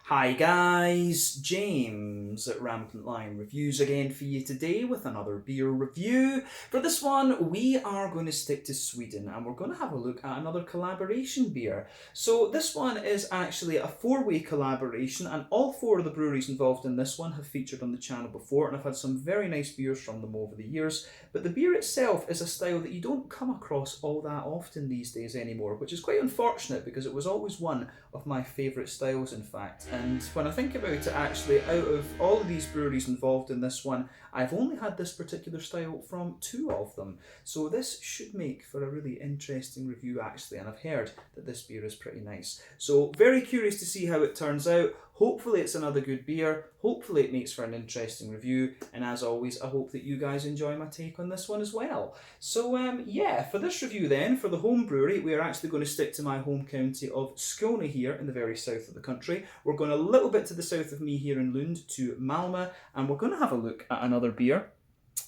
Hi guys, James at Rampant Lion Reviews again for you today with another beer review. For this one, we are going to stick to Sweden and we're going to have a look at another collaboration beer. So this one is actually a four-way collaboration, and all four of the breweries involved in this one have featured on the channel before, and I've had some very nice beers from them over the years. But the beer itself is a style that you don't come across all that often these days anymore, which is quite unfortunate because it was always one of my favourite styles, in fact. And when I think about it, actually, out of all of these breweries involved in this one, I've only had this particular style from two of them. So this should make for a really interesting review, actually, and I've heard that this beer is pretty nice. So very curious to see how it turns out. Hopefully it's another good beer, hopefully it makes for an interesting review, and as always, I hope that you guys enjoy my take on this one as well. So yeah, for this review then, for the home brewery, we are actually going to stick to my home county of Skåne here in the very south of the country. We're going a little bit to the south of me here in Lund to Malmö, and we're going to have a look at another beer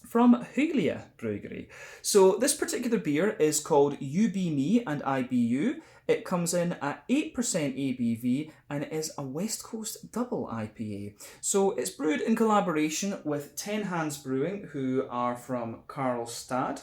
from Hyllie Bryggeri. So this particular beer is called You Be Me IBU. It comes in at 8% ABV and it is a West Coast double IPA. So it's brewed in collaboration with 10 Hands Brewing, who are from Karlstad,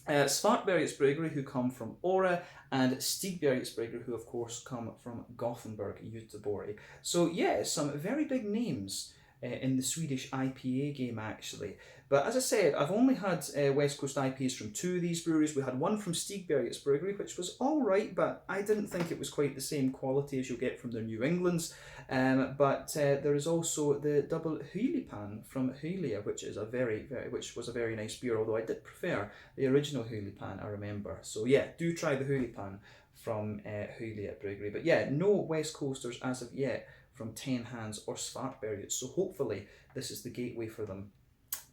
Svartbergets Bryggeri, who come from Aroma, and Stigbergets Bryggeri, who of course come from Gothenburg, Gothenburg. So yeah, some very big names in the Swedish IPA game, actually. But as I said, I've only had West Coast IPAs from two of these breweries. We had one from Stigbergets Bryggeri, which was alright, but I didn't think it was quite the same quality as you'll get from their New Englands. But there is also the double Hyllie pan from Hyllie, which is which was a very nice beer, although I did prefer the original Hyllie pan, I remember. So yeah, do try the Hyllie pan from Hyllie Bryggeri. But yeah, no West Coasters as of yet from 10 Hands or Svartbergets, so hopefully this is the gateway for them,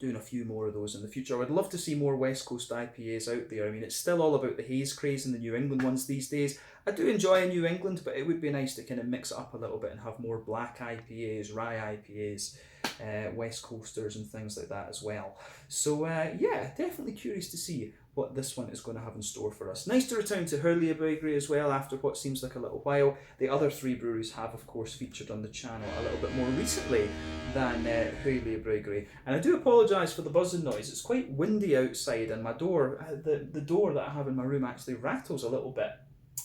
doing a few more of those in the future. I would love to see more West Coast IPAs out there. I mean, it's still all about the haze craze and the New England ones these days. I do enjoy a New England, but it would be nice to kind of mix it up a little bit and have more black IPAs, rye IPAs, West Coasters and things like that as well. So yeah, definitely curious to see what this one is going to have in store for us. Nice to return to Hyllie Bryggeri as well after what seems like a little while. The other three breweries have of course featured on the channel a little bit more recently than Hyllie Bryggeri. And I do apologise for the buzzing noise. It's quite windy outside, and my door, the door that I have in my room actually rattles a little bit,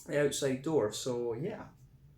the outside door. So yeah,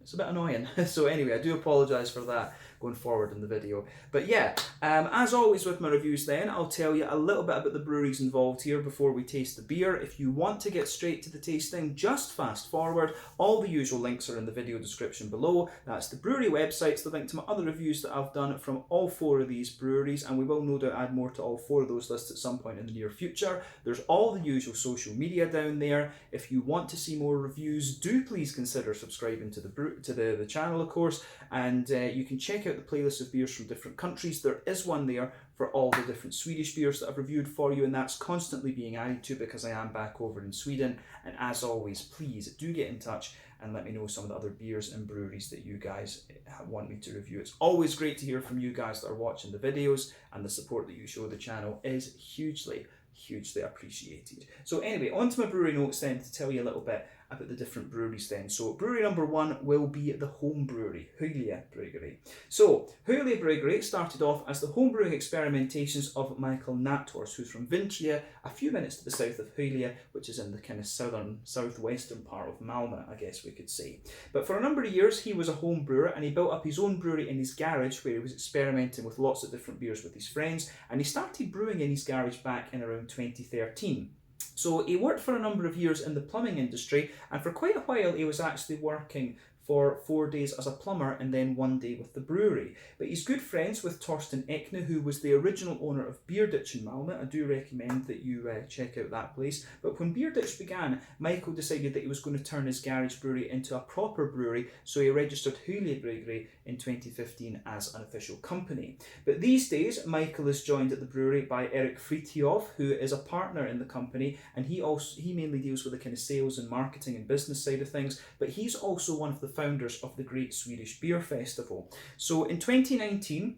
it's a bit annoying. So anyway, I do apologise for that going forward in the video. But yeah, as always with my reviews then, I'll tell you a little bit about the breweries involved here before we taste the beer. If you want to get straight to the tasting, just fast forward. All the usual links are in the video description below. That's the brewery websites, the link to my other reviews that I've done from all four of these breweries, and we will no doubt add more to all four of those lists at some point in the near future. There's all the usual social media down there. If you want to see more reviews, do please consider subscribing to the channel, of course, and you can check out the playlist of beers from different countries. There is one there for all the different Swedish beers that I've reviewed for you, and that's constantly being added to because I am back over in Sweden. And as always, please do get in touch and let me know some of the other beers and breweries that you guys want me to review. It's always great to hear from you guys that are watching the videos, and the support that you show the channel is hugely appreciated. So anyway, on to my brewery notes then, to tell you a little bit about the different breweries then. So brewery number one will be the home brewery, Hyllie Bryggeri. So Hyllie Bryggeri started off as the homebrewing experimentations of Michael Nathors, who's from Vintria, a few minutes to the south of Hyllie, which is in the kind of southwestern part of Malmö, I guess we could say. But for a number of years he was a home brewer, and he built up his own brewery in his garage where he was experimenting with lots of different beers with his friends, and he started brewing in his garage back in around 2013. So he worked for a number of years in the plumbing industry, and for quite a while he was actually working for 4 days as a plumber and then 1 day with the brewery. But he's good friends with Torsten Ekne, who was the original owner of Beerditch in Malmö. I do recommend that you check out that place. But when Beerditch began, Michael decided that he was going to turn his garage brewery into a proper brewery, so he registered Hyllie Bryggeri in 2015 as an official company. But these days, Michael is joined at the brewery by Erik Fritiof, who is a partner in the company, and he mainly deals with the kind of sales and marketing and business side of things, but he's also one of the founders of the Great Swedish Beer Festival. So in 2019,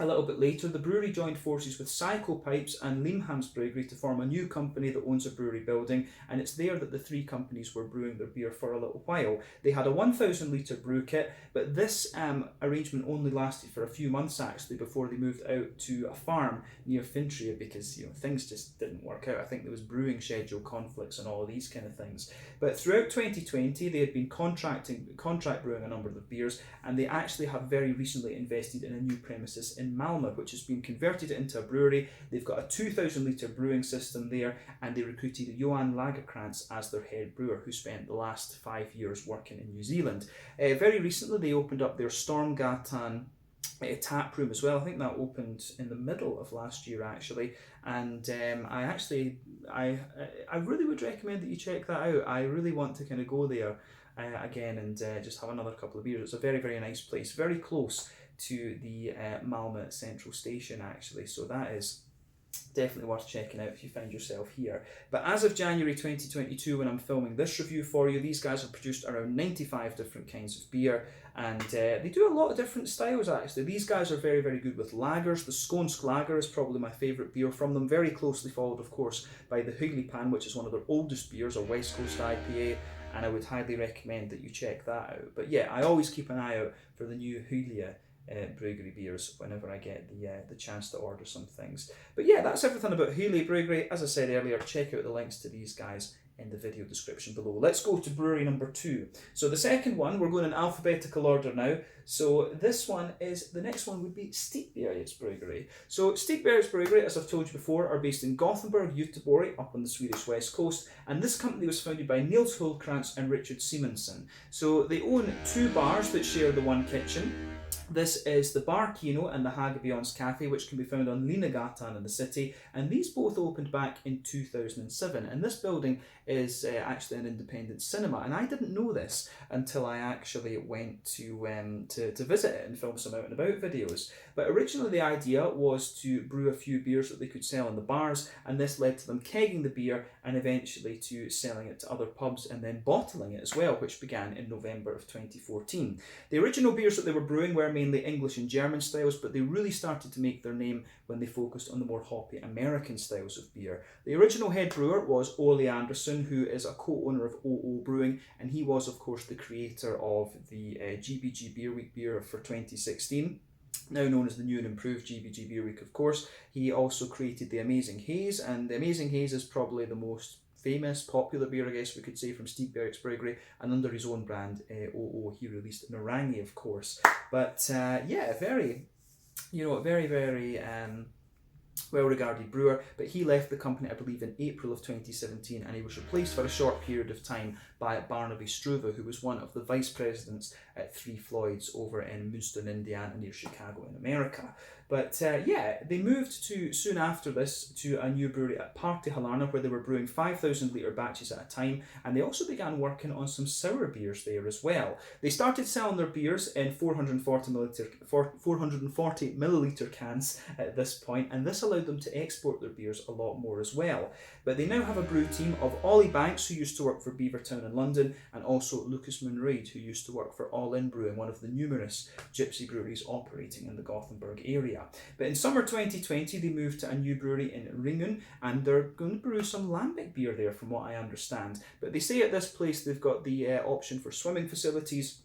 A little bit later, the brewery joined forces with Psycho Pipes and Hands Brewing to form a new company that owns a brewery building, and it's there that the three companies were brewing their beer for a little while. They had a 1,000 litre brew kit, but this arrangement only lasted for a few months actually before they moved out to a farm near Fintria because things just didn't work out. I think there was brewing schedule conflicts and all of these kind of things. But throughout 2020, they had been contract brewing a number of the beers, and they actually have very recently invested in a new premises in Malmö, which has been converted into a brewery. They've got a 2,000 litre brewing system there, and they recruited Johan Lagerkrantz as their head brewer, who spent the last 5 years working in New Zealand. Very recently, they opened up their Stormgatan tap room as well. I think that opened in the middle of last year actually, and I really would recommend that you check that out. I really want to kind of go there again and just have another couple of beers. It's a very, very nice place, very close to the Malmö Central Station actually, so that is definitely worth checking out if you find yourself here. But as of January 2022, when I'm filming this review for you, these guys have produced around 95 different kinds of beer, and they do a lot of different styles actually. These guys are very, very good with lagers. The Skånsk lager is probably my favourite beer from them, very closely followed of course by the Hyllie Pan, which is one of their oldest beers, a West Coast IPA, and I would highly recommend that you check that out. But yeah, I always keep an eye out for the new Hyllie Brggeri beers whenever I get the chance to order some things. But yeah, that's everything about Hyllie Brggeri. As I said earlier, check out the links to these guys in the video description below. Let's go to brewery number 2. So the second one, we're going in alphabetical order now. So the next one would be Stigbergets Bryggeri. So Stigbergets Bryggeri, as I've told you before, are based in Gothenburg, Göteborg, up on the Swedish west coast, and this company was founded by Nils Hultkrantz and Richard Simonsson. So they own 2 bars that share the one kitchen. This is the Bar Kino and the Hagebjörn's Cafe, which can be found on Linnegatan in the city, and these both opened back in 2007. And this building is actually an independent cinema, and I didn't know this until I actually went to visit it and film some out and about videos. But originally the idea was to brew a few beers that they could sell in the bars, and this led to them kegging the beer and eventually to selling it to other pubs and then bottling it as well, which began in November of 2014. The original beers that they were brewing were mainly English and German styles, but they really started to make their name when they focused on the more hoppy American styles of beer. The original head brewer was Ole Anderson, who is a co-owner of OO Brewing, and he was of course the creator of the GBG Beer Week beer for 2016. Now known as the new and improved GBG Beer Week, of course. He also created the Amazing Haze, and the Amazing Haze is probably the most famous, popular beer, I guess we could say, from Stigbergets Bryggeri, and under his own brand, OO, he released Narangi, of course. But yeah, very well-regarded brewer, but he left the company, I believe, in April of 2017, and he was replaced for a short period of time by Barnaby Struve, who was one of the vice presidents at Three Floyds over in Münster, Indiana, near Chicago in America. But yeah, they moved soon after this to a new brewery at Partihalarna, where they were brewing 5,000 litre batches at a time, and they also began working on some sour beers there as well. They started selling their beers in 440 milliliter cans at this point, and this allowed them to export their beers a lot more as well. But they now have a brew team of Ollie Banks, who used to work for Beavertown in London, and also Lucas Munreid, who used to work for All In Brewing, one of the numerous gypsy breweries operating in the Gothenburg area. But in summer 2020, they moved to a new brewery in Ringen, and they're going to brew some lambic beer there, from what I understand. But they say at this place they've got the option for swimming facilities,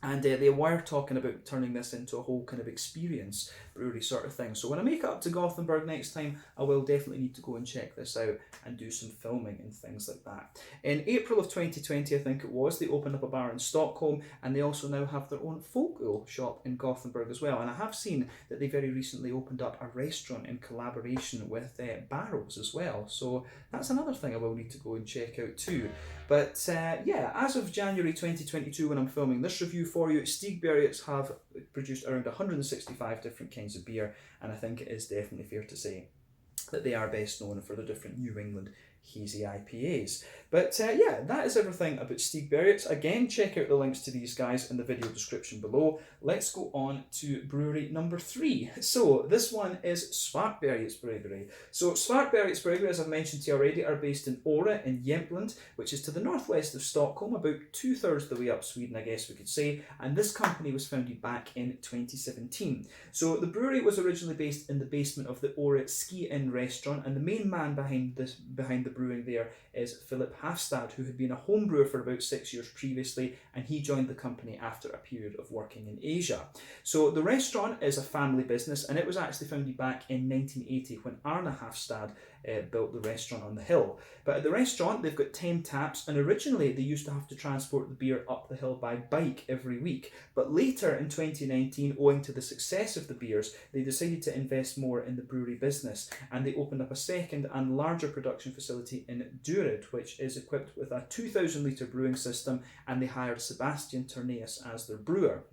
and they were talking about turning this into a whole kind of experience brewery sort of thing. So when I make it up to Gothenburg next time, I will definitely need to go and check this out and do some filming and things like that. In April of 2020, I think it was, they opened up a bar in Stockholm, and they also now have their own folk ale shop in Gothenburg as well. And I have seen that they very recently opened up a restaurant in collaboration with Barrows as well. So that's another thing I will need to go and check out too. But yeah, as of January 2022, when I'm filming this review for you, Stigbergets have produced around 165 different kinds of beer, and I think it is definitely fair to say that they are best known for their different New England hazy IPAs. But yeah, that is everything about Stigbergets. Again, check out the links to these guys in the video description below. Let's go on to brewery number 3. So this one is Svartbergets Bryggeri. So Svartbergets Bryggeri, as I've mentioned to you already, are based in Åre in Jämtland, which is to the northwest of Stockholm, about 2/3 the way up Sweden, I guess we could say. And this company was founded back in 2017. So the brewery was originally based in the basement of the Åre Ski Inn restaurant, and the main man behind the brewing there is Philip Hafstad, who had been a home brewer for about 6 years previously, and he joined the company after a period of working in Asia. So the restaurant is a family business, and it was actually founded back in 1980 when Arne Hafstad built the restaurant on the hill. But at the restaurant, they've got 10 taps, and originally they used to have to transport the beer up the hill by bike every week. But later in 2019, owing to the success of the beers, they decided to invest more in the brewery business, and they opened up a second and larger production facility in Dured, which is equipped with a 2,000 litre brewing system, and they hired Sebastian Torneus as their brewer.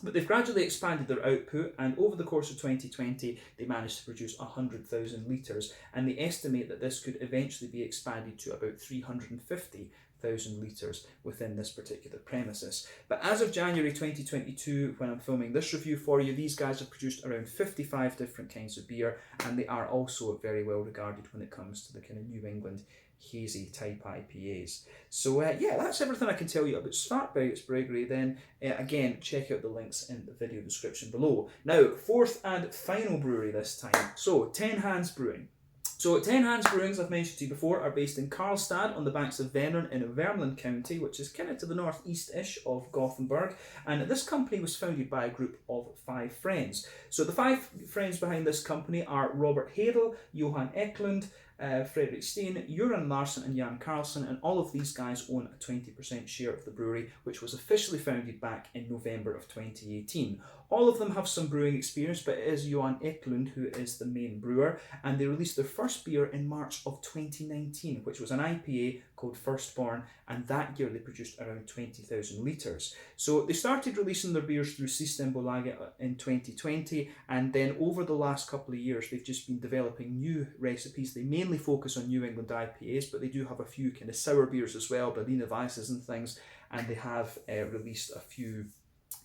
But they've gradually expanded their output, and over the course of 2020 they managed to produce 100,000 litres, and they estimate that this could eventually be expanded to about 350,000 litres within this particular premises. But as of January 2022, when I'm filming this review for you, these guys have produced around 55 different kinds of beer, and they are also very well regarded when it comes to the kind of New England hazy type IPAs. So yeah, that's everything I can tell you about Svartbergets Bryggeri. Then again, check out the links in the video description below. Now, fourth and final brewery this time. So 10 Hands Brewing. So 10 Hands Brewing, as I've mentioned to you before, are based in Karlstad on the banks of Vänern in Värmland County, which is kind of to the northeast-ish of Gothenburg. And this company was founded by a group of 5 friends. So the 5 friends behind this company are Robert Hedel, Johan Eklund, Fredrik Steen, Göran Larsson and Jan Carlson, and all of these guys own a 20% share of the brewery, which was officially founded back in November of 2018. All of them have some brewing experience, but it is Johan Eklund who is the main brewer, and they released their first beer in March of 2019, which was an IPA called Firstborn, and that year they produced around 20,000 litres. So they started releasing their beers through Stigbergets in 2020, and then over the last couple of years they've just been developing new recipes. They mainly focus on New England IPAs, but they do have a few kind of sour beers as well, Berliner Weisses and things, and they have released a few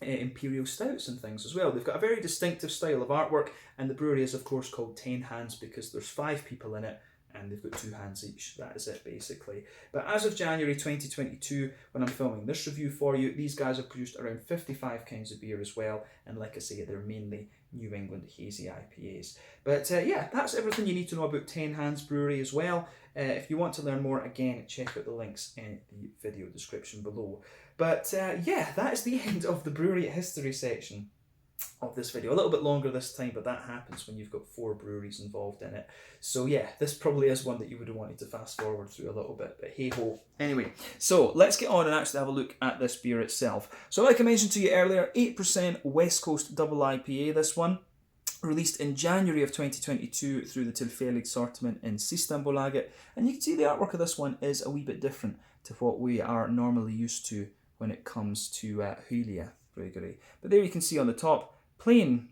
imperial stouts and things as well. They've got a very distinctive style of artwork, and the brewery is of course called 10 Hands because there's 5 people in it and they've got 2 hands each. That is it basically. But as of January 2022, when I'm filming this review for you, these guys have produced around 55 kinds of beer as well, and like I say, they're mainly New England hazy IPAs. But yeah, that's everything you need to know about 10 Hands Brewery as well. If you want to learn more, again, check out the links in the video description below. But yeah, that is the end of the brewery history section of this video. A little bit longer this time, but that happens when you've got 4 breweries involved in it. So yeah, this probably is one that you would have wanted to fast forward through a little bit, but hey ho. Anyway, so let's get on and actually have a look at this beer itself. So like I mentioned to you earlier, 8% West Coast Double IPA, this one. Released in January of 2022 through the Tillfällig Sortiment in Stigbergets, and you can see the artwork of this one is a wee bit different to what we are normally used to when it comes to Hyllie Bryggeri. But there you can see on the top, plain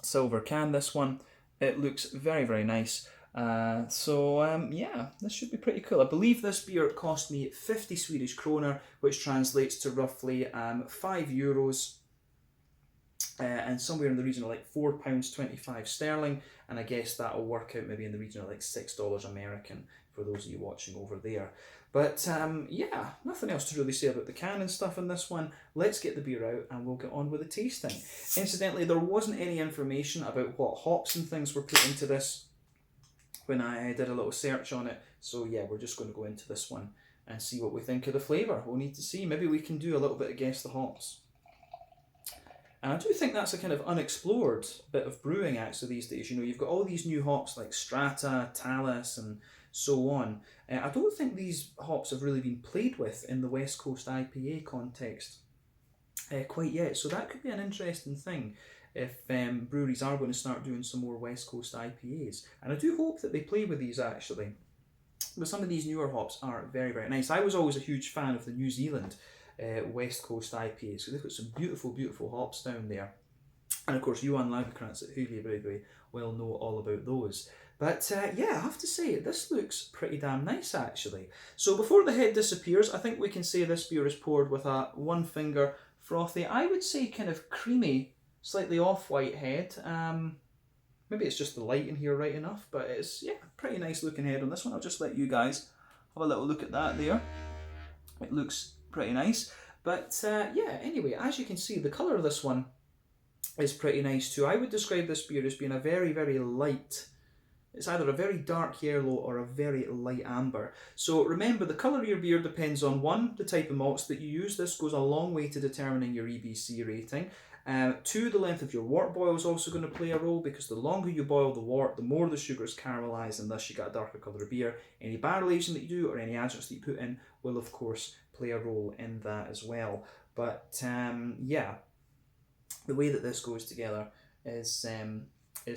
silver can, this one. It looks very, very nice. Yeah, this should be pretty cool. I believe this beer cost me 50 Swedish kroner, which translates to roughly €5. And somewhere in the region of like £4.25 sterling, and I guess that'll work out maybe in the region of like $6 American for those of you watching over there. But yeah, nothing else to really say about the can and stuff in this one. Let's get the beer out and we'll get on with the tasting. Incidentally, there wasn't any information about what hops and things were put into this when I did a little search on it, so yeah, we're just going to go into this one and see what we think of the flavour. We'll need to see. Maybe we can do a little bit of guess the hops. And I do think that's a kind of unexplored bit of brewing actually these days. You know, you've got all these new hops like Strata, Talus and so on. I don't think these hops have really been played with in the West Coast IPA context quite yet. So that could be an interesting thing if breweries are going to start doing some more West Coast IPAs. And I do hope that they play with these actually. But some of these newer hops are very, very nice. I was always a huge fan of the New Zealand West Coast IPAs, so they've got some beautiful, beautiful hops down there. And of course, Johan Lagerkrantz at Hyllie Bryggeri will know all about those. But yeah, I have to say, this looks pretty damn nice actually. So before the head disappears, I think we can say this beer is poured with a one finger frothy, I would say kind of creamy, slightly off-white head. Maybe it's just the light in here right enough, but it's, yeah, pretty nice looking head on this one. I'll just let you guys have a little look at that there. It looks pretty nice. But yeah, anyway, as you can see, the colour of this one is pretty nice too. I would describe this beer as being a very, very light, it's either a very dark yellow or a very light amber. So remember, the colour of your beer depends on, one, the type of malts that you use. This goes a long way to determining your EBC rating. Two, the length of your wort boil is also going to play a role, because the longer you boil the wort, the more the sugar is caramelised, and thus you get a darker colour of beer. Any barrel aging that you do or any adjunts that you put in will of course play a role in that as well. But yeah, the way that this goes together is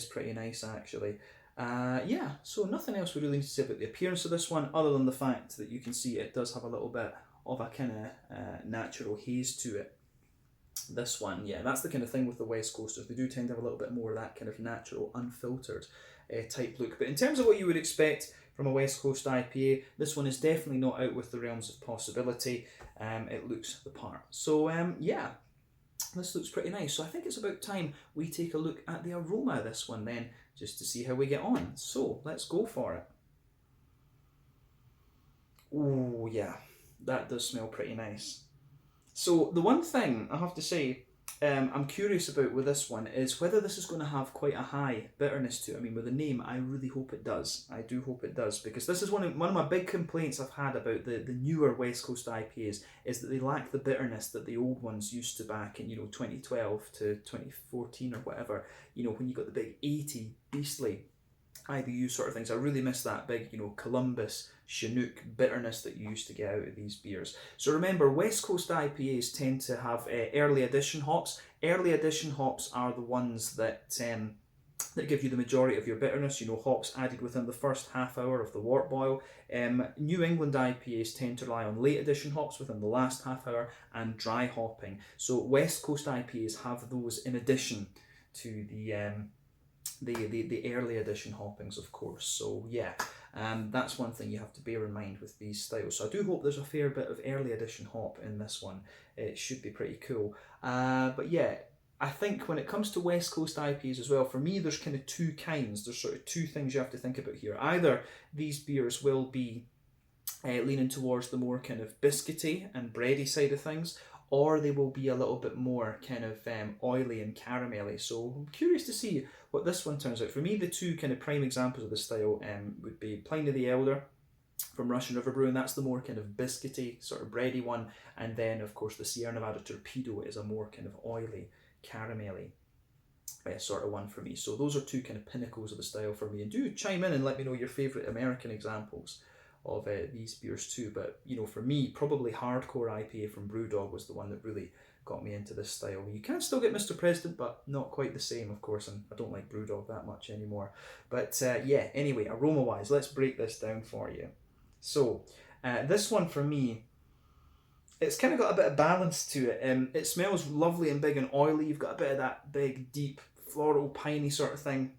pretty nice actually. Yeah, so nothing else we really need to say about the appearance of this one, other than the fact that you can see it does have a little bit of a kind of natural haze to it. This one, yeah, that's the kind of thing with the West Coasters. They do tend to have a little bit more of that kind of natural, unfiltered type look. But in terms of what you would expect from a West Coast IPA, this one is definitely not out with the realms of possibility. It looks the part. So yeah, this looks pretty nice. So I think it's about time we take a look at the aroma of this one then, just to see how we get on. So let's go for it. Oh yeah, that does smell pretty nice. So the one thing I have to say I'm curious about with this one is whether this is going to have quite a high bitterness to it. I mean, with the name, I really hope it does. I do hope it does, because this is one of my big complaints I've had about the newer West Coast IPAs, is that they lack the bitterness that the old ones used to back in, 2012 to 2014 or whatever, when you got the big 80 beastly IBU sort of things. I really miss that big, Columbus, Chinook bitterness that you used to get out of these beers. So remember, West Coast IPAs tend to have early edition hops. Early edition hops are the ones that give you the majority of your bitterness, hops added within the first half hour of the wort boil. New England IPAs tend to rely on late edition hops within the last half hour and dry hopping. So West Coast IPAs have those in addition to the early edition hoppings, of course. So yeah, that's one thing you have to bear in mind with these styles. So I do hope there's a fair bit of early edition hop in this one. It should be pretty cool. But yeah, I think when it comes to West Coast IPAs as well, for me there's kind of two kinds. There's sort of two things you have to think about here. Either these beers will be leaning towards the more kind of biscuity and bready side of things, or they will be a little bit more kind of oily and caramelly. So I'm curious to see what this one turns out. For me, the two kind of prime examples of this style would be Pliny the Elder from Russian River Brewing. That's the more kind of biscuity, sort of bready one. And then, of course, the Sierra Nevada Torpedo is a more kind of oily, caramelly sort of one for me. So those are two kind of pinnacles of the style for me. And do chime in and let me know your favourite American examples of these beers too. But for me, probably Hardcore IPA from Brewdog was the one that really got me into this style. You can still get Mr. President, but not quite the same, of course, and I don't like Brewdog that much anymore. But yeah, anyway, aroma wise, let's break this down for you. So this one for me, it's kind of got a bit of balance to it. It smells lovely and big and oily. You've got a bit of that big, deep, floral, piney sort of thing.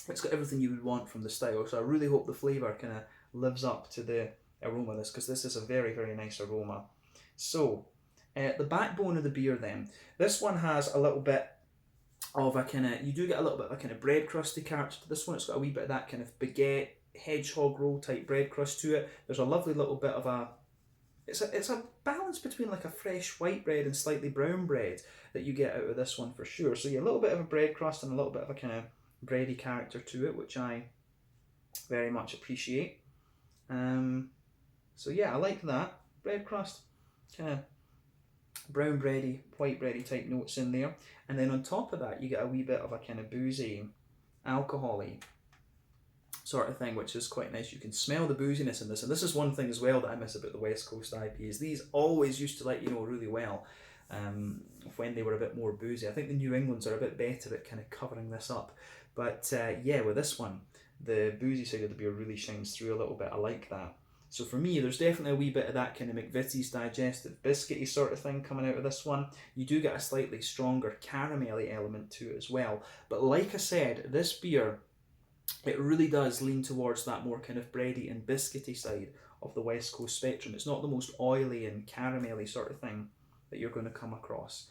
It's got everything you would want from the style. So I really hope the flavour kind of lives up to the aroma of this, because this is a very, very nice aroma. So the backbone of the beer then, this one has a little bit of a kind of, you do get a little bit of a kind of bread crusty character to this one. It's got a wee bit of that kind of baguette, hedgehog roll type bread crust to it. There's a lovely little bit of a, it's a balance between like a fresh white bread and slightly brown bread that you get out of this one for sure. So yeah, a little bit of a bread crust and a little bit of a kind of bready character to it, which I very much appreciate. So yeah, I like that. Bread crust, kind of brown bready, white bready type notes in there. And then on top of that, you get a wee bit of a kind of boozy, alcohol-y sort of thing, which is quite nice. You can smell the booziness in this. And this is one thing as well that I miss about the West Coast IPAs. These always used to let you know really well when they were a bit more boozy. I think the New Englands are a bit better at kind of covering this up. But yeah, with this one, the boozy side of the beer really shines through a little bit. I like that. So for me, there's definitely a wee bit of that kind of McVitie's digestive biscuity sort of thing coming out of this one. You do get a slightly stronger caramelly element to it as well. But like I said, this beer it really does lean towards that more kind of bready and biscuity side of the West Coast spectrum. It's not the most oily and caramelly sort of thing that you're going to come across.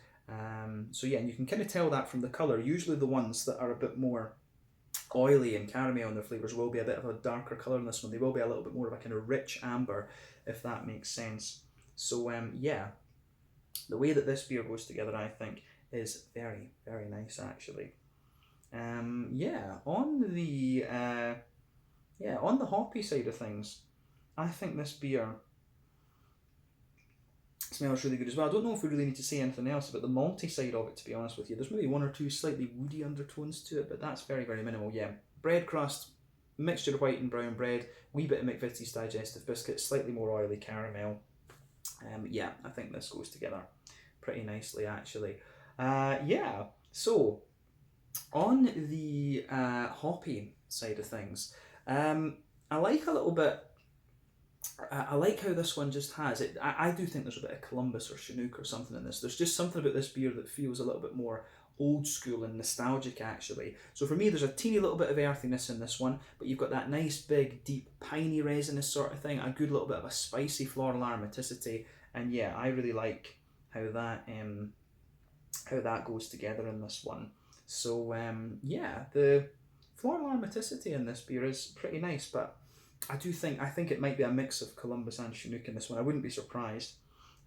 So yeah, and you can kind of tell that from the colour. Usually the ones that are a bit more oily and caramel in their flavours will be a bit of a darker colour in this one. They will be a little bit more of a kind of rich amber, if that makes sense. So yeah, the way that this beer goes together, I think, is very, very nice actually. Yeah, on the hoppy side of things, I think this beer smells really good as well. I don't know if we really need to say anything else about the malty side of it, to be honest with you. There's maybe one or two slightly woody undertones to it, but that's very, very minimal. Yeah, bread crust, mixture of white and brown bread, wee bit of McVitie's digestive biscuit, slightly more oily caramel. Yeah, I think this goes together pretty nicely actually. Yeah, so on the hoppy side of things, I like a little bit. I like how this one just has it. I do think there's a bit of Columbus or Chinook or something in this. There's just something about this beer that feels a little bit more old school and nostalgic actually. So for me, there's a teeny little bit of earthiness in this one, but you've got that nice big deep piney resinous sort of thing, a good little bit of a spicy floral aromaticity, and yeah, I really like how that goes together in this one. So yeah, the floral aromaticity in this beer is pretty nice, but I think it might be a mix of Columbus and Chinook in this one. I wouldn't be surprised.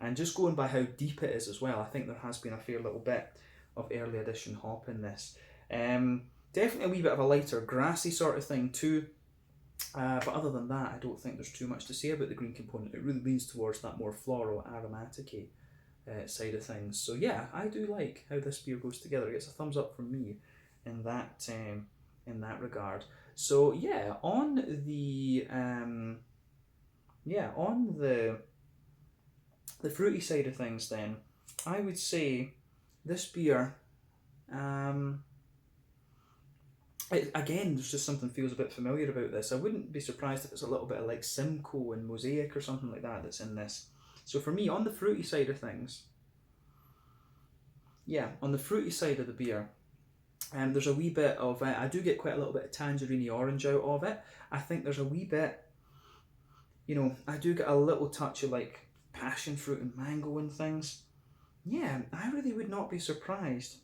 And just going by how deep it is as well, I think there has been a fair little bit of early edition hop in this. Definitely a wee bit of a lighter grassy sort of thing too. But other than that, I don't think there's too much to say about the green component. It really leans towards that more floral aromatic-y side of things. So yeah, I do like how this beer goes together. It gets a thumbs up from me in that regard. So yeah, on the fruity side of things, then I would say this beer, again, there's just something feels a bit familiar about this. I wouldn't be surprised if it's a little bit of like Simcoe and Mosaic or something like that that's in this. So for me, on the fruity side of things, yeah, on the fruity side of the beer, there's a wee bit of, I do get quite a little bit of tangerine orange out of it. I think there's a wee bit, I do get a little touch of like passion fruit and mango and things. Yeah, I really would not be surprised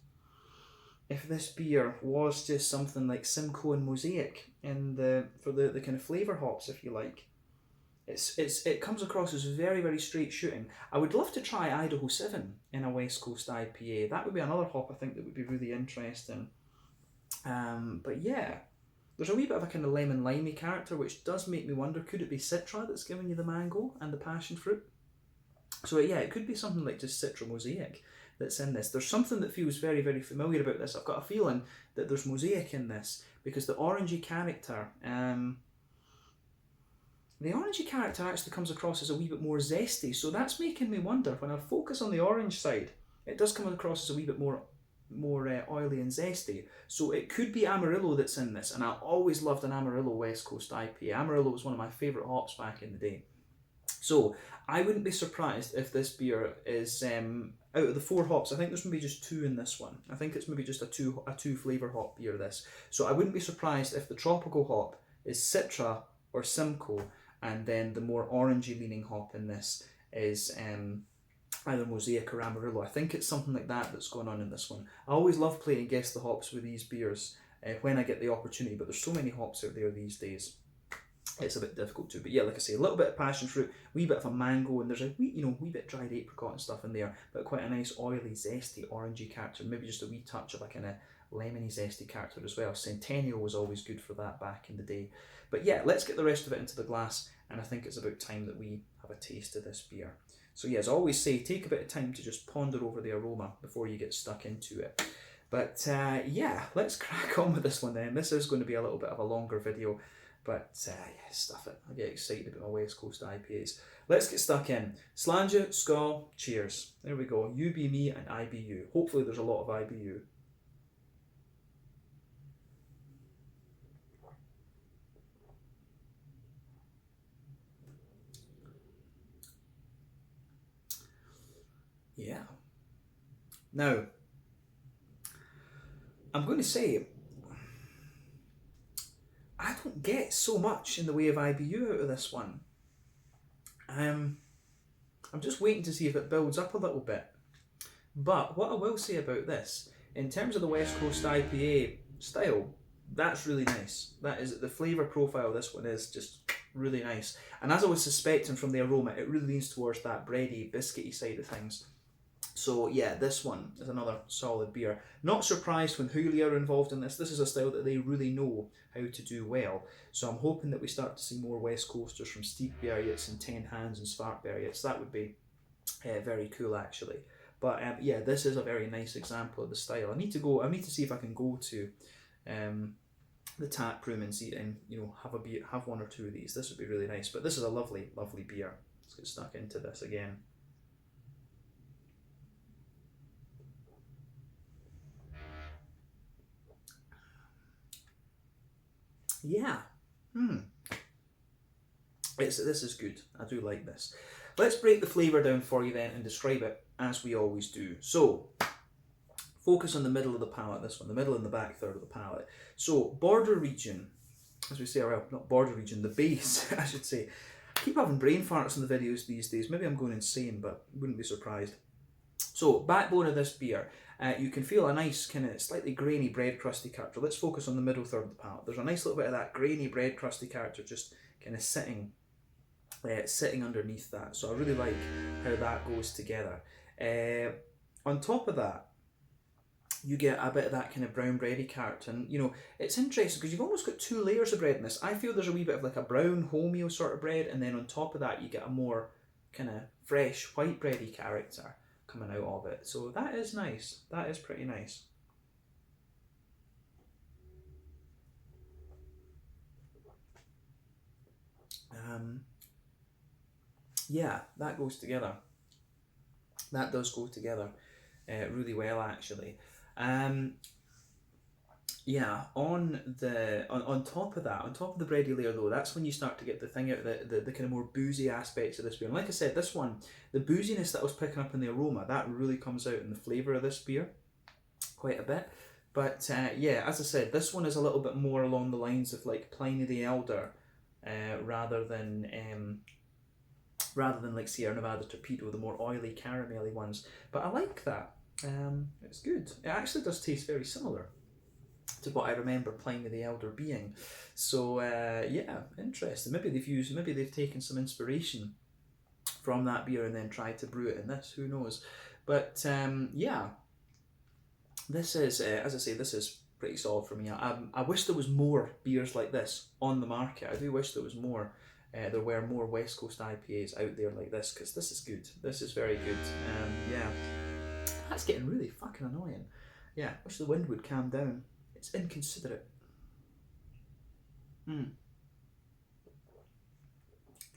if this beer was just something like Simcoe and Mosaic for the kind of flavour hops, if you like. It comes across as very, very straight shooting. I would love to try Idaho 7 in a West Coast IPA. That would be another hop I think that would be really interesting. But yeah, there's a wee bit of a kind of lemon limey character, which does make me wonder, could it be Citra that's giving you the mango and the passion fruit? So yeah, it could be something like just Citra Mosaic that's in this. There's something that feels very, very familiar about this. I've got a feeling that there's Mosaic in this, because the orangey character, actually comes across as a wee bit more zesty, so that's making me wonder, when I focus on the orange side, it does come across as a wee bit more oily and zesty. So it could be Amarillo that's in this, and I always loved an Amarillo West Coast IPA. Amarillo was one of my favourite hops back in the day. So I wouldn't be surprised if this beer is, out of the 4 hops, I think there's maybe just 2 in this one. I think it's maybe just a two flavour hop beer, this. So I wouldn't be surprised if the tropical hop is Citra or Simcoe, and then the more orangey leaning hop in this is either Mosaic or Amarillo. I think it's something like that that's going on in this one. I always love playing Guess the Hops with these beers when I get the opportunity, but there's so many hops out there these days. It's a bit difficult to, but yeah, like I say, a little bit of passion fruit, wee bit of a mango, and there's a wee bit dried apricot and stuff in there, but quite a nice oily, zesty, orangey character, maybe just a wee touch of a kind of lemony, zesty character as well. Centennial was always good for that back in the day. But yeah, let's get the rest of it into the glass, and I think it's about time that we have a taste of this beer. So yeah, as I always say, take a bit of time to just ponder over the aroma before you get stuck into it. But yeah, let's crack on with this one then. This is going to be a little bit of a longer video, but yeah, stuff it. I get excited about my West Coast IPAs. Let's get stuck in. Slàinte, skål, cheers. There we go. You Be Me and IBU. Hopefully there's a lot of IBU. Yeah. Now, I'm going to say, I don't get so much in the way of IBU out of this one. I'm just waiting to see if it builds up a little bit. But what I will say about this, in terms of the West Coast IPA style, that's really nice. That is, the flavour profile of this one is just really nice. And as I was suspecting from the aroma, it really leans towards that bready, biscuity side of things. So yeah, this one is another solid beer. Not surprised when Hyllie are involved in this. This is a style that they really know how to do well. So I'm hoping that we start to see more West Coasters from Stigbergets and 10 Hands and Svartbergets. That would be very cool actually. But yeah, this is a very nice example of the style. I need to see if I can go to the tap room and see and have one or two of these. This would be really nice. But this is a lovely, lovely beer. Let's get stuck into this again. Yeah. This is good. I do like this. Let's break the flavour down for you then and describe it as we always do. So, focus on the middle of the palate, this one, the middle and the back third of the palate. So, border region, as we say, well, not border region, the base, I should say. I keep having brain farts in the videos these days. Maybe I'm going insane, but wouldn't be surprised. So, backbone of this beer, you can feel a nice kind of slightly grainy bread crusty character. Let's focus on the middle third of the palate. There's a nice little bit of that grainy bread crusty character just kind of sitting underneath that. So I really like how that goes together. On top of that, you get a bit of that kind of brown bready character, and it's interesting because you've almost got two layers of bread in this. I feel there's a wee bit of like a brown wholemeal sort of bread, and then on top of that you get a more kind of fresh white bready character coming out of it. So that is nice. That is pretty nice. Yeah, that goes together. That does go together really well, actually. Yeah, on top of that, on top of the bready layer though, that's when you start to get the thing out, the kind of more boozy aspects of this beer. And like I said, this one, the booziness that I was picking up in the aroma, that really comes out in the flavour of this beer quite a bit. But yeah, as I said, this one is a little bit more along the lines of like Pliny the Elder, rather than like Sierra Nevada Torpedo, the more oily, caramelly ones. But I like that. It's good. It actually does taste very similar to what I remember Pliny the Elder being. So yeah, interesting. Maybe they've taken some inspiration from that beer and then tried to brew it in this. Who knows? But yeah, this is as I say, this is pretty solid for me. I wish there was more beers like this on the market. I do wish there was more. There were more West Coast IPAs out there like this, because this is good. This is very good. Yeah, that's getting really fucking annoying. Yeah, wish the wind would calm down. It's inconsiderate.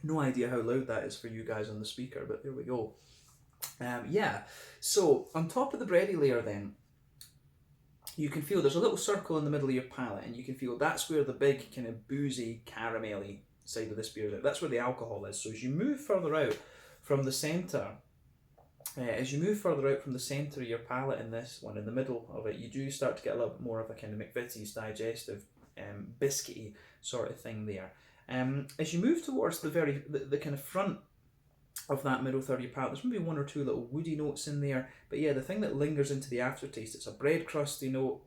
No idea how loud that is for you guys on the speaker, but there we go. Yeah, so on top of the bready layer then, you can feel there's a little circle in the middle of your palate, and you can feel that's where the big kind of boozy, caramelly side of this beer is. That's where the alcohol is. So as you move further out from the centre, of your palate in this one, in the middle of it, you do start to get a little bit more of a kind of McVitie's digestive, biscuity sort of thing there. As you move towards the kind of front of that middle third of your palate, there's maybe one or two little woody notes in there, but yeah, the thing that lingers into the aftertaste, it's a bread crusty note,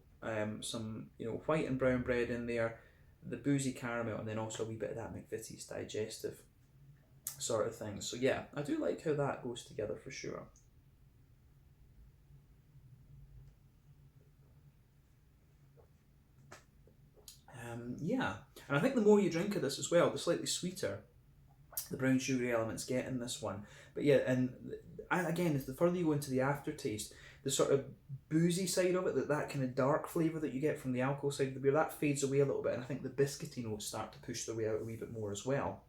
some white and brown bread in there, the boozy caramel, and then also a wee bit of that McVitie's digestive sort of thing. So yeah, I do like how that goes together for sure. Yeah, and I think the more you drink of this as well, the slightly sweeter the brown sugary elements get in this one. But yeah, and again, as the further you go into the aftertaste, the sort of boozy side of it, that kind of dark flavour that you get from the alcohol side of the beer, that fades away a little bit, and I think the biscuity notes start to push their way out a wee bit more as well.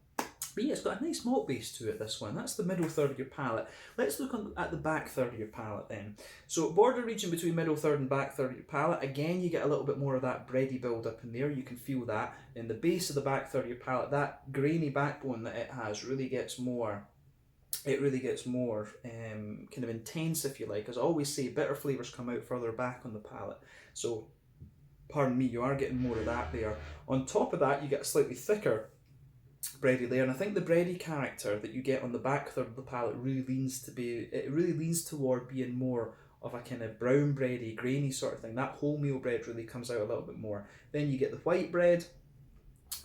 But yeah, it's got a nice malt base to it, this one. That's the middle third of your palate. Let's look at the back third of your palate then. So border region between middle third and back third of your palate. Again, you get a little bit more of that bready build up in there. You can feel that. In the base of the back third of your palate, that grainy backbone that it has really gets more kind of intense, if you like. As I always say, bitter flavours come out further back on the palate. So pardon me, you are getting more of that there. On top of that, you get a slightly thicker bready layer, and I think the bready character that you get on the back third of the palate really leans toward being more of a kind of brown bready, grainy sort of thing. That wholemeal bread really comes out a little bit more. Then you get the white bread.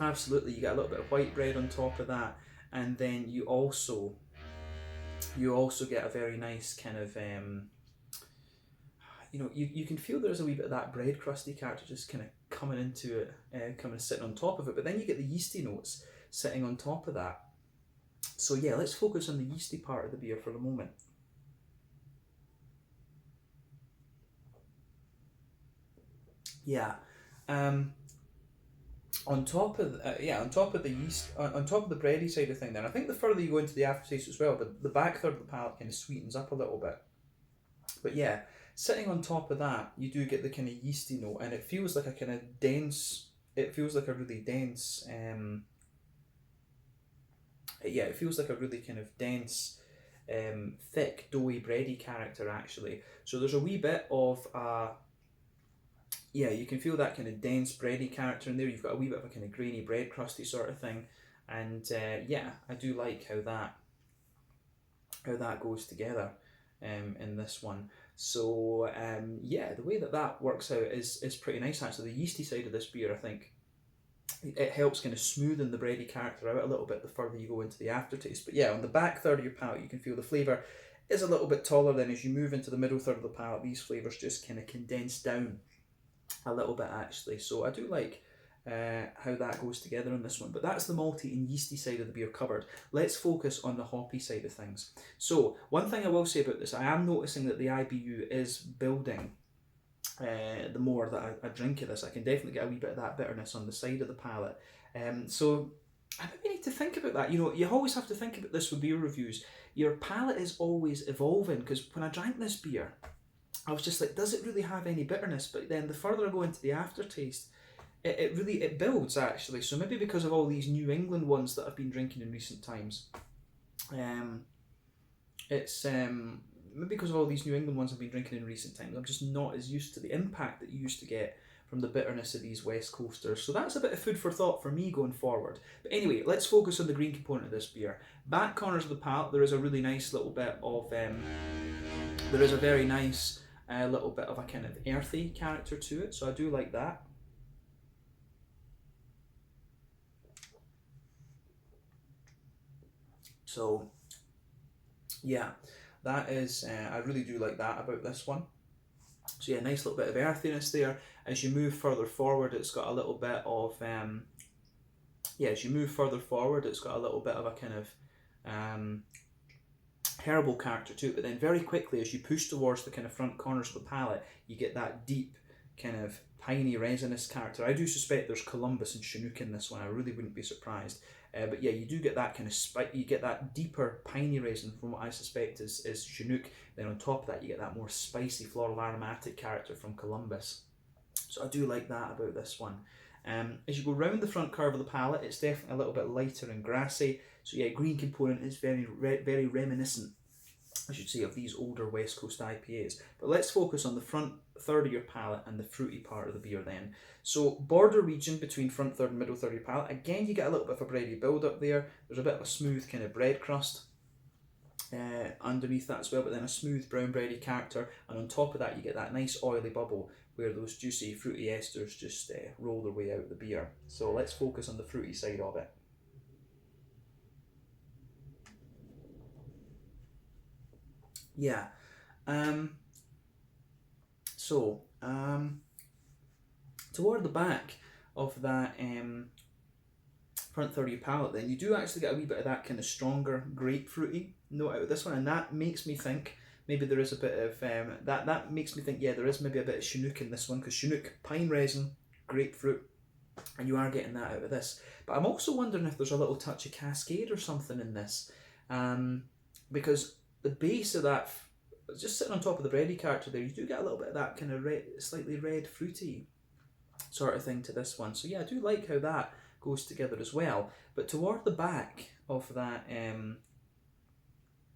Absolutely, you get a little bit of white bread on top of that, and then you also get a very nice kind of you can feel there's a wee bit of that bread crusty character just kind of coming into it, kind of sitting on top of it. But then you get the yeasty notes sitting on top of that. So yeah, let's focus on the yeasty part of the beer for the moment. Yeah, on top of the yeast, on top of the bready side of thing. Then I think the further you go into the aftertaste as well, the back third of the palate kind of sweetens up a little bit. But yeah, sitting on top of that, you do get the kind of yeasty note, and it feels like a kind of dense. It feels like a really dense. It feels like a really kind of dense, thick, doughy, bready character actually. So there's a wee bit of you can feel that kind of dense, bready character in there. You've got a wee bit of a kind of grainy, bread crusty sort of thing, and I do like how that goes together in this one. So the way that works out is pretty nice actually. The yeasty side of this beer, I think, it helps kind of smoothen the bready character out a little bit the further you go into the aftertaste. But yeah, on the back third of your palate, you can feel the flavour is a little bit taller. Then as you move into the middle third of the palate, these flavours just kind of condense down a little bit actually. So I do like how that goes together on this one. But that's the malty and yeasty side of the beer covered. Let's focus on the hoppy side of things. So one thing I will say about this, I am noticing that the IBU is building. The more that I drink of this, I can definitely get a wee bit of that bitterness on the side of the palate. So I maybe need to think about that. You always have to think about this with beer reviews. Your palate is always evolving, because when I drank this beer, I was just like, does it really have any bitterness? But then the further I go into the aftertaste, it builds actually. So maybe because of all these New England ones that I've been drinking in recent times, maybe because of all these New England ones I've been drinking in recent times, I'm just not as used to the impact that you used to get from the bitterness of these West Coasters. So that's a bit of food for thought for me going forward. But anyway, let's focus on the green component of this beer. Back corners of the palate, there is a really nice little bit of, there is a very nice little bit of a kind of earthy character to it. So I do like that. So yeah, that is, I really do like that about this one. So yeah, nice little bit of earthiness there. As you move further forward, it's got a little bit of, as you move further forward, it's got a little bit of a kind of herbal character to it. But then very quickly, as you push towards the kind of front corners of the palate, you get that deep kind of piney resinous character. I do suspect there's Columbus and Chinook in this one. I really wouldn't be surprised. But yeah, you do get that kind of you get that deeper piney resin from what I suspect is Chinook. Then on top of that, you get that more spicy floral aromatic character from Columbus. So I do like that about this one. As you go round the front curve of the palate, it's definitely a little bit lighter and grassy. So yeah, green component is very reminiscent, I should say, of these older West Coast IPAs. But let's focus on the front third of your palate and the fruity part of the beer then. So border region between front third and middle third of your palate, again you get a little bit of a bready build up there. There's a bit of a smooth kind of bread crust underneath that as well, but then a smooth brown bready character, and on top of that you get that nice oily bubble where those juicy fruity esters just roll their way out of the beer. So let's focus on the fruity side of it. Yeah. Toward the back of that front third of your palate, then you do actually get a wee bit of that kind of stronger grapefruity note out of this one, and that makes me think maybe there is a bit of that makes me think there is maybe a bit of Chinook in this one, because Chinook, pine resin, grapefruit, and you are getting that out of this. But I'm also wondering if there's a little touch of Cascade or something in this, because the base of that, just sitting on top of the bready character there, you do get a little bit of that kind of red, slightly red fruity sort of thing to this one. So yeah, I do like how that goes together as well. But toward the back of that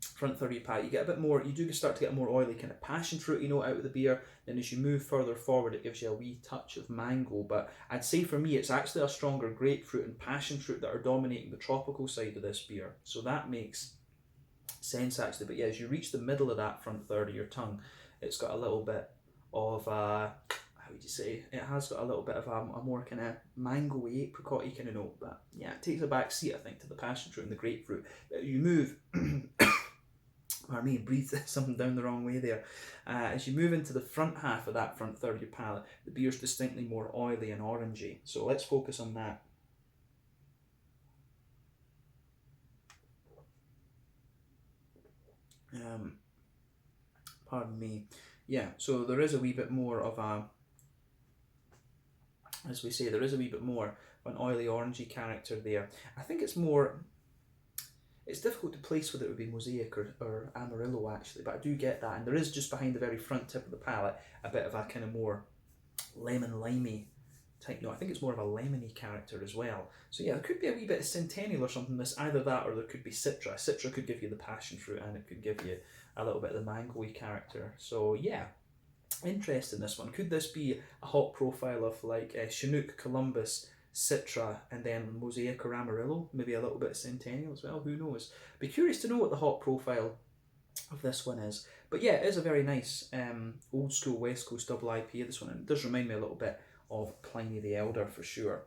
front third of your palate, you get a bit more, you do start to get a more oily kind of passion fruity note out of the beer. Then as you move further forward, it gives you a wee touch of mango. But I'd say for me, it's actually a stronger grapefruit and passion fruit that are dominating the tropical side of this beer. So that makes sense actually. But yeah, as you reach the middle of that front third of your tongue, it's got a little bit of how would you say, it has got a little bit of a more kind of mango-y, apricot-y kind of note. But yeah, it takes a back seat, I think, to the passion fruit and the grapefruit. But you move pardon me, breathe something down the wrong way there. As you move into the front half of that front third of your palate, the beer's distinctly more oily and orangey. So let's focus on that. Pardon me. Yeah, so there is a wee bit more of a, as we say, there is a wee bit more of an oily orangey character there. I think it's more, it's difficult to place whether it would be Mosaic or Amarillo actually, but I do get that. And there is just behind the very front tip of the palate a bit of a kind of more lemon limey type note. I think it's more of a lemony character as well. So yeah, there could be a wee bit of Centennial or something. This either that or there could be Citra. Citra could give you the passion fruit and it could give you a little bit of the mango-y character. So yeah, interesting this one. Could this be a hop profile of like Chinook, Columbus, Citra, and then Mosaic or Amarillo? Maybe a little bit of Centennial as well, who knows? Be curious to know what the hop profile of this one is. But yeah, it is a very nice old school West Coast double IPA, this one, and it does remind me a little bit of Pliny the Elder for sure.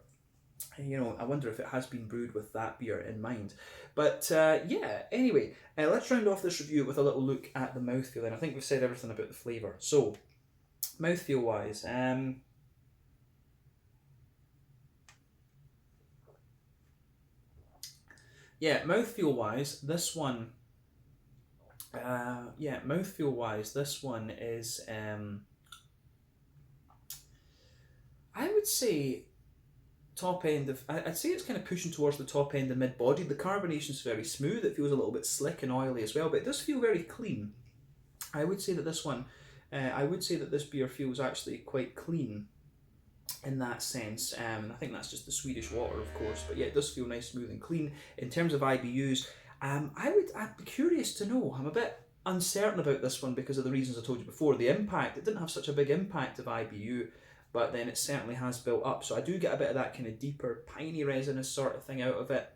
You know, I wonder if it has been brewed with that beer in mind. But yeah, anyway, let's round off this review with a little look at the mouthfeel, and I think we've said everything about the flavour. So, mouthfeel wise, yeah, mouthfeel wise, this one, is, I would say top end of, I'd say it's kind of pushing towards the top end of mid-body. The carbonation's very smooth, it feels a little bit slick and oily as well, but it does feel very clean. I would say that this one, this beer feels actually quite clean in that sense, and I think that's just the Swedish water, of course. But yeah, it does feel nice, smooth, and clean. In terms of IBUs, I'd be curious to know. I'm a bit uncertain about this one because of the reasons I told you before. The impact, it didn't have such a big impact of IBU, but then it certainly has built up. So I do get a bit of that kind of deeper, piney resinous sort of thing out of it.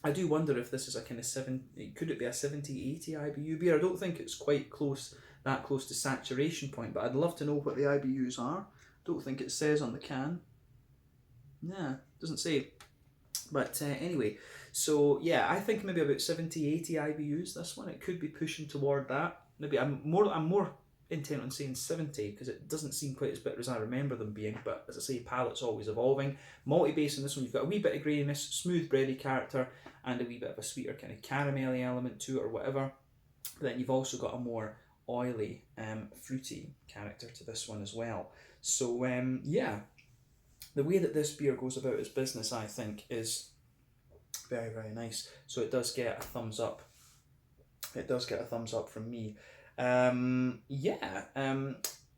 I do wonder if this is a kind of could it be a 70, 80 IBU beer? I don't think it's quite that close to saturation point, but I'd love to know what the IBUs are. Don't think it says on the can. Nah, doesn't say. But anyway, so yeah, I think maybe about 70, 80 IBUs this one. It could be pushing toward that. Maybe I'm more intent on saying 70 because it doesn't seem quite as bitter as I remember them being. But as I say, palate's always evolving. Malty base in this one, you've got a wee bit of graininess, smooth bready character, and a wee bit of a sweeter kind of caramelly element to it or whatever. But then you've also got a more oily, fruity character to this one as well. So yeah, the way that this beer goes about its business, I think, is very, very nice. So it does get a thumbs up. It does get a thumbs up from me. Yeah,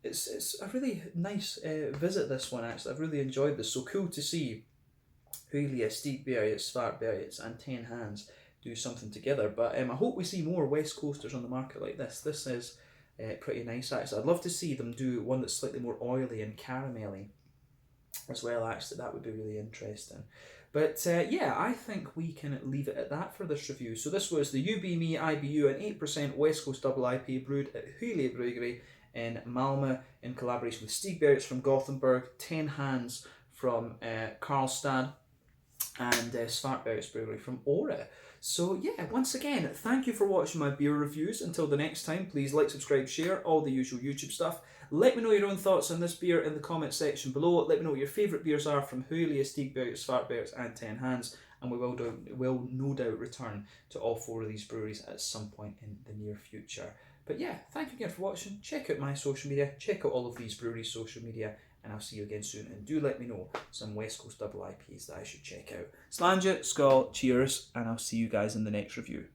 it's a really nice visit, this one, actually. I've really enjoyed this. So cool to see Hyllie, Stigbergets, Svartbergets and 10 Hands do something together. But I hope we see more West Coasters on the market like this. This is pretty nice, actually. I'd love to see them do one that's slightly more oily and caramelly as well, actually. That would be really interesting. But yeah, I think we can leave it at that for this review. So this was the You Be Me IBU, an 8% West Coast double IPA brewed at Hyllie Bryggeri in Malmö in collaboration with Stigbergets from Gothenburg, 10 Hands from Karlstad, and Svartbergets Bryggeri from Aroma. So yeah, once again, thank you for watching my beer reviews. Until the next time, please like, subscribe, share, all the usual YouTube stuff. Let me know your own thoughts on this beer in the comment section below. Let me know what your favourite beers are from Hyllie, Stigbergets, Svartbergets and 10 Hands. And we will no doubt return to all 4 of these breweries at some point in the near future. But yeah, thank you again for watching. Check out my social media, check out all of these breweries' social media, and I'll see you again soon. And do let me know some West Coast double IPAs that I should check out. Slàinte, skål, cheers, and I'll see you guys in the next review.